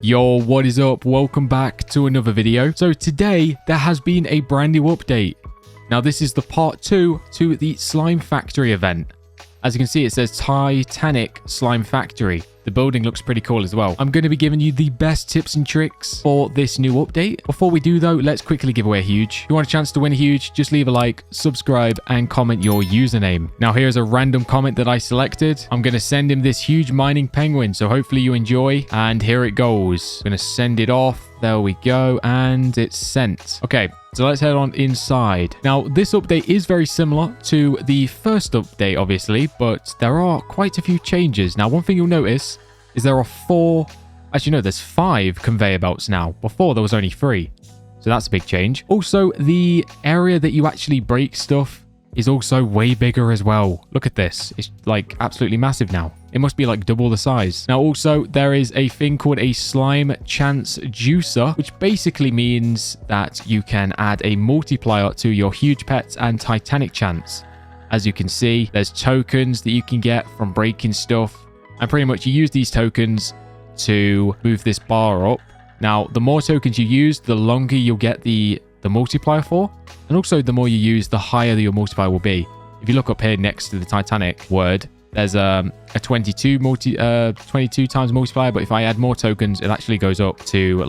Yo, what is up? Welcome back to another video. So today there has been a brand new update. Now this is the part 2 to the Slime Factory event. As you can see, it says Titanic Slime Factory. The building looks pretty cool as well. I'm going to be giving you the best tips and tricks for this new update. Before we do though, let's quickly give away a huge. If you want a chance to win a huge, just leave a like, subscribe, and comment your username. Now here's a random comment that I selected. I'm going to send him this huge mining penguin, so hopefully you enjoy. And here it goes. I'm going to send it off. There we go. And it's sent. Okay. So let's head on inside. Now, this update is very similar to the first update, obviously, but there are quite a few changes. Now, one thing you'll notice is there are there's 5 conveyor belts now. Before, there was only 3. So that's a big change. Also, the area that you actually break stuff is also way bigger as well. Look at this. It's like absolutely massive now. It must be like double the size. Now also there is a thing called a slime chance juicer, which basically means that you can add a multiplier to your huge pets and Titanic chance. As you can see, there's tokens that you can get from breaking stuff, and pretty much you use these tokens to move this bar up. Now the more tokens you use, the longer you'll get the multiplier for, and also the more you use, the higher your multiplier will be. If you look up here next to the Titanic word, there's a 22 times multiplier, but if I add more tokens, it actually goes up to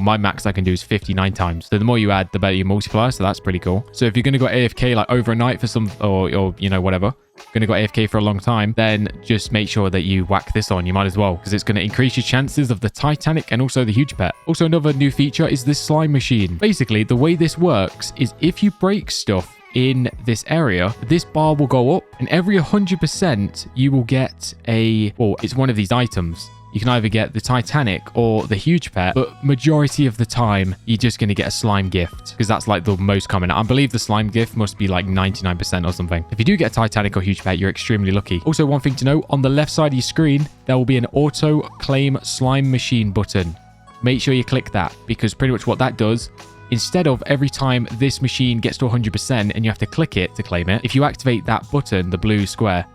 my max I can do is 59 times. So the more you add, the better your multiplier. So that's pretty cool. So if you're going to go AFK like over a night for some, or you know, whatever, going to go AFK for a long time, then just make sure that you whack this on. You might as well, because it's going to increase your chances of the Titanic and also the huge pet. Also, another new feature is this slime machine. Basically, the way this works is if you break stuff in this area, this bar will go up, and every 100% you will get it's one of these items. You can either get the Titanic or the huge pet, but majority of the time you're just going to get a slime gift, because that's like the most common. I believe the slime gift must be like 99% or something. If you do get a Titanic or huge pet, you're extremely lucky. Also, one thing to note, on the left side of your screen there will be an auto claim slime machine button. Make sure you click that, because pretty much what that does, instead of every time this machine gets to 100% and you have to click it to claim it, if you activate that button, the blue square,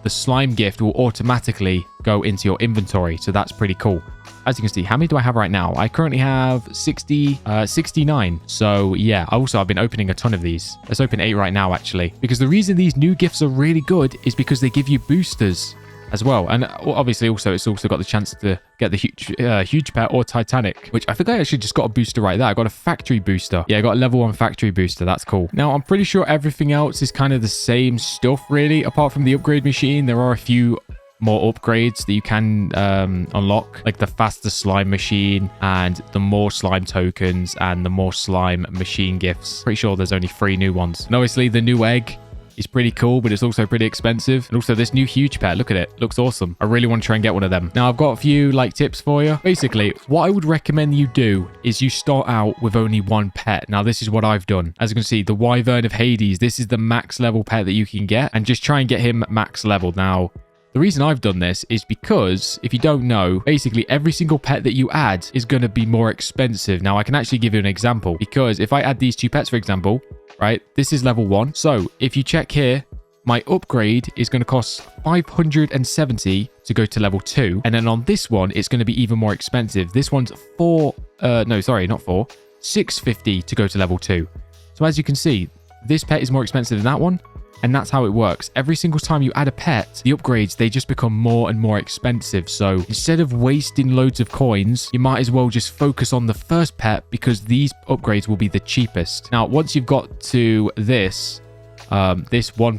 the slime gift will automatically go into your inventory. So that's pretty cool. As you can see, how many do I have right now? I currently have 69. So yeah, I've been opening a ton of these. Let's open 8 right now, actually, because the reason these new gifts are really good is because they give you boosters as well. And obviously also it's also got the chance to get the huge pet or Titanic, which I think I actually just got a booster right there. I got a factory booster. Yeah, I got a level 1 factory booster. That's cool. Now I'm pretty sure everything else is kind of the same stuff, really. Apart from the upgrade machine, there are a few more upgrades that you can unlock, like the faster slime machine and the more slime tokens and the more slime machine gifts. Pretty sure there's only 3 new ones. And obviously the new egg is pretty cool, but it's also pretty expensive. And also this new huge pet, look at it, looks awesome. I really want to try and get one of them. Now I've got a few tips for you. Basically, what I would recommend you do is you start out with only 1 pet. Now this is what I've done. As you can see, the Wyvern of Hades, this is the max level pet that you can get, and just try and get him max level. Now the reason I've done this is because, if you don't know, basically every single pet that you add is going to be more expensive. Now I can actually give you an example, because if I add these 2 pets, for example, right, this is level 1. So if you check here, my upgrade is going to cost 570 to go to level 2. And then on this one, it's going to be even more expensive. This one's 650 to go to level 2. So as you can see, this pet is more expensive than that one. And that's how it works. Every single time you add a pet, the upgrades, they just become more and more expensive. So instead of wasting loads of coins, you might as well just focus on the first pet, because these upgrades will be the cheapest. Now, once you've got to this 1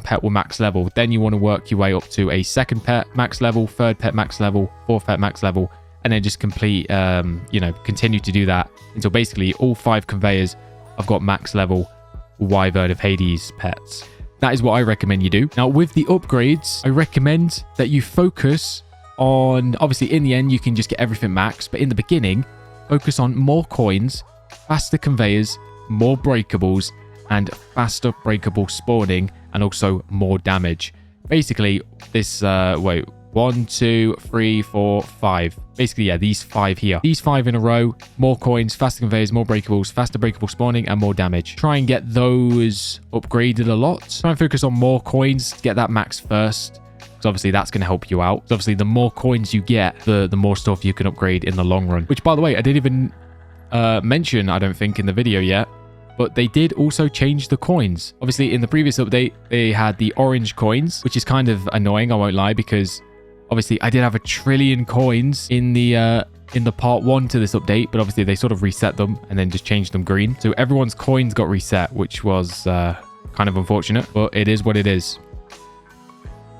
pet will max level, then you want to work your way up to a 2nd pet max level, 3rd pet max level, 4th pet max level, and then just complete, continue to do that until basically all 5 conveyors have got max level Wyvern of Hades pets. That is what I recommend you do. Now, with the upgrades, I recommend that you focus on, obviously, in the end, you can just get everything max. But in the beginning, focus on more coins, faster conveyors, more breakables, and faster breakable spawning, and also more damage. Basically, this, 1, 2, 3, 4, 5. Basically, yeah, these 5 here. These 5 in a row. More coins, faster conveyors, more breakables, faster breakable spawning, and more damage. Try and get those upgraded a lot. Try and focus on more coins to get that max first. Because So obviously that's going to help you out. So obviously the more coins you get, the more stuff you can upgrade in the long run. Which, by the way, I didn't even mention, I don't think, in the video yet. But they did also change the coins. Obviously, in the previous update, they had the orange coins, which is kind of annoying, I won't lie, because obviously I did have 1 trillion coins in the part 1 to this update, but obviously they sort of reset them and then just changed them green. So everyone's coins got reset, which was kind of unfortunate, but it is what it is.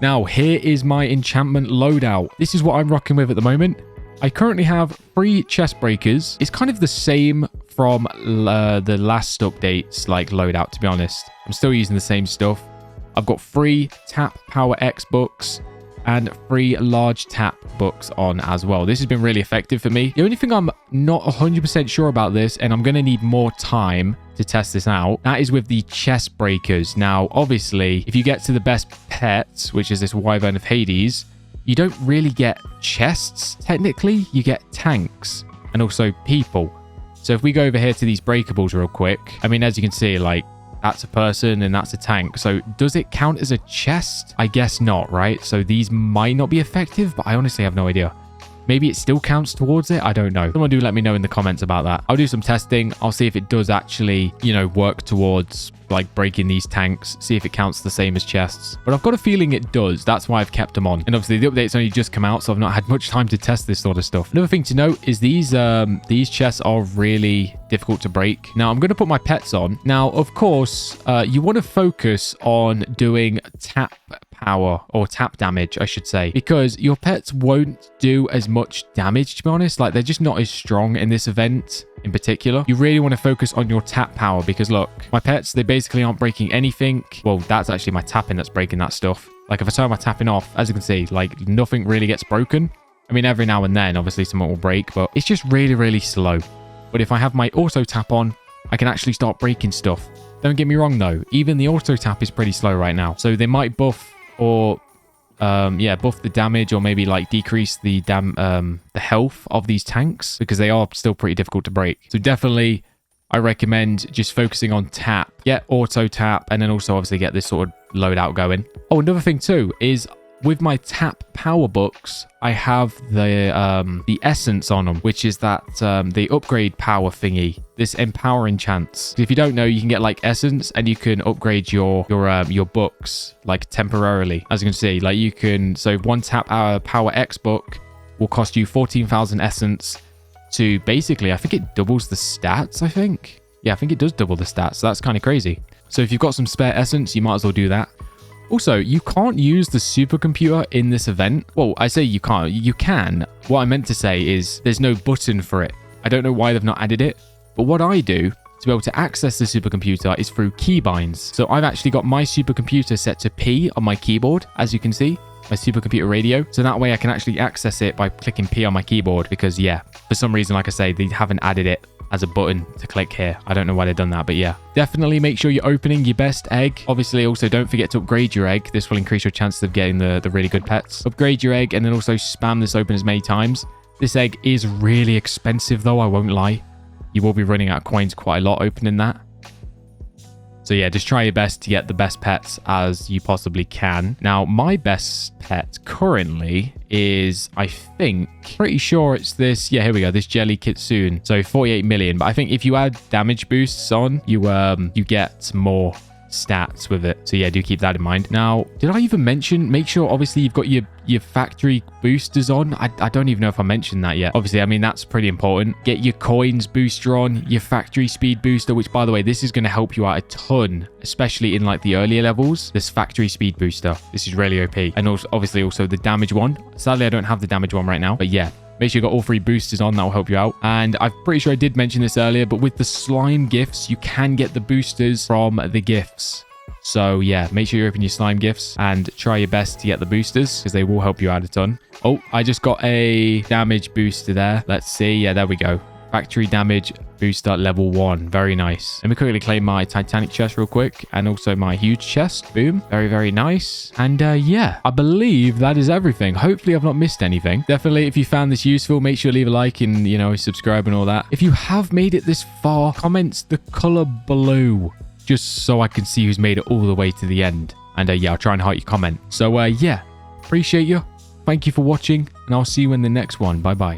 Now, here is my enchantment loadout. This is what I'm rocking with at the moment. I currently have 3 chest breakers. It's kind of the same from the last update's like loadout, to be honest. I'm still using the same stuff. I've got 3 tap power X books and 3 large tap books on as well. This has been really effective for me. The only thing I'm not 100% sure about this, and I'm going to need more time to test this out, that is with the chest breakers. Now, obviously, if you get to the best pets, which is this Wyvern of Hades, you don't really get chests, technically. You get tanks and also people. So if we go over here to these breakables real quick, I mean, as you can see, like, that's a person and that's a tank. So does it count as a chest? I guess not, right? So these might not be effective, but I honestly have no idea. Maybe it still counts towards it. I don't know. Someone do let me know in the comments about that. I'll do some testing. I'll see if it does actually, you know, work towards like breaking these tanks, see if it counts the same as chests. But I've got a feeling it does. That's why I've kept them on. And obviously the update's only just come out, so I've not had much time to test this sort of stuff. Another thing to note is these chests are really difficult to break. Now I'm going to put my pets on. Now, of course, you want to focus on doing tap power or tap damage, I should say, because your pets won't do as much damage, to be honest. Like, they're just not as strong in this event in particular. You really want to focus on your tap power because look, my pets, they basically aren't breaking anything. Well, that's actually my tapping that's breaking that stuff. Like, if I turn my tapping off, as you can see, like, nothing really gets broken. I mean, every now and then, obviously, something will break, but it's just really, really slow. But if I have my auto tap on, I can actually start breaking stuff. Don't get me wrong, though. Even the auto tap is pretty slow right now. So they might buff or buff the damage, or maybe like decrease the health of these tanks, because they are still pretty difficult to break. So definitely I recommend just focusing on tap, get auto tap, and then also obviously get this sort of loadout going. Oh, another thing too is with my tap power books, I have the essence on them, which is that the upgrade power thingy, this empower enchants. If you don't know, you can get like essence and you can upgrade your books like temporarily. As you can see, like you can, so 1 tap power X book will cost you 14,000 essence to basically, I think it doubles the stats, I think. Yeah, I think it does double the stats. So that's kind of crazy. So if you've got some spare essence, you might as well do that. Also, you can't use the supercomputer in this event. Well, I say you can't. You can. What I meant to say is there's no button for it. I don't know why they've not added it. But what I do to be able to access the supercomputer is through keybinds. So I've actually got my supercomputer set to P on my keyboard, as you can see, my supercomputer radio. So that way I can actually access it by clicking P on my keyboard because, yeah, for some reason, like I say, they haven't added it as a button to click here. I don't know why they've done that, but yeah. Definitely make sure you're opening your best egg. Obviously, also don't forget to upgrade your egg. This will increase your chances of getting the really good pets. Upgrade your egg and then also spam this open as many times. This egg is really expensive though, I won't lie. You will be running out of coins quite a lot opening that. So yeah, just try your best to get the best pets as you possibly can. Now, my best pet currently is, I think, pretty sure it's this. Yeah, here we go. This Jelly Kitsune. So 48 million. But I think if you add damage boosts on, you get more stats with it. So yeah, do keep that in mind. Now, did I even mention, make sure obviously you've got your factory boosters on. I don't even know if I mentioned that yet. Obviously, I mean, that's pretty important. Get your coins booster on, your factory speed booster, which by the way, this is going to help you out a ton, especially in like the earlier levels. This factory speed booster, this is really OP. And also, obviously also the damage one. Sadly, I don't have the damage one right now, but yeah. Make sure you got all 3 boosters on. That will help you out. And I'm pretty sure I did mention this earlier, but with the slime gifts, you can get the boosters from the gifts. So yeah, make sure you open your slime gifts and try your best to get the boosters because they will help you out a ton. Oh, I just got a damage booster there. Let's see. Yeah, there we go. Factory damage booster level 1. Very nice. Let me quickly claim my Titanic chest real quick and also my huge chest. Boom. Very, very nice. And yeah, I believe that is everything. Hopefully I've not missed anything. Definitely, if you found this useful, make sure to leave a like and, you know, subscribe and all that. If you have made it this far, comment the color blue just so I can see who's made it all the way to the end. And yeah, I'll try and heart your comment. So yeah, Appreciate you. Thank you for watching, and I'll see you in the next one. Bye bye.